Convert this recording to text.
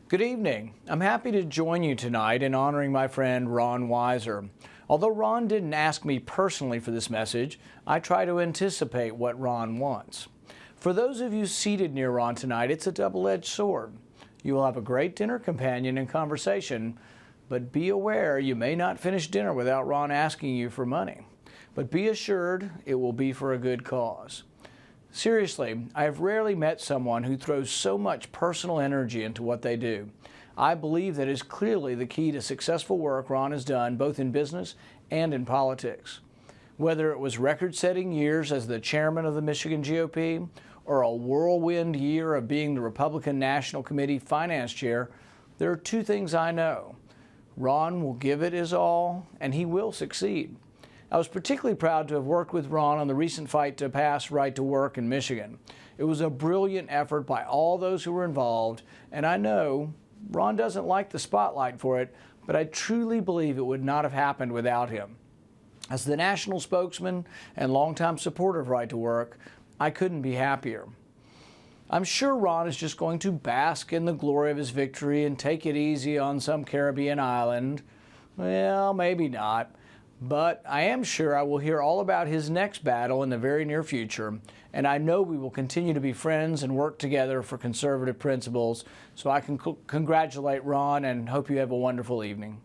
Good evening. I'm happy to join you tonight in honoring my friend Ron Weiser. Although Ron didn't ask me personally for this message, I try to anticipate what Ron wants. For those of you seated near Ron tonight, it's a double-edged sword. You will have a great dinner companion and conversation, but be aware you may not finish dinner without Ron asking you for money. But be assured it will be for a good cause. Seriously, I have rarely met someone who throws so much personal energy into what they do. I believe that is clearly the key to successful work Ron has done both in business and in politics. Whether it was record-setting years as the chairman of the Michigan GOP or a whirlwind year of being the Republican National Committee finance chair, there are two things I know. Ron will give it his all, and he will succeed. I was particularly proud to have worked with Ron on the recent fight to pass right to work in Michigan. It was a brilliant effort by all those who were involved, and I know Ron doesn't like the spotlight for it, but I truly believe it would not have happened without him. As the national spokesman and longtime supporter of right to work, I couldn't be happier. I'm sure Ron is just going to bask in the glory of his victory and take it easy on some Caribbean island. Well, maybe not. But I am sure I will hear all about his next battle in the very near future, and I know we will continue to be friends and work together for conservative principles. So I can congratulate Ron and hope you have a wonderful evening.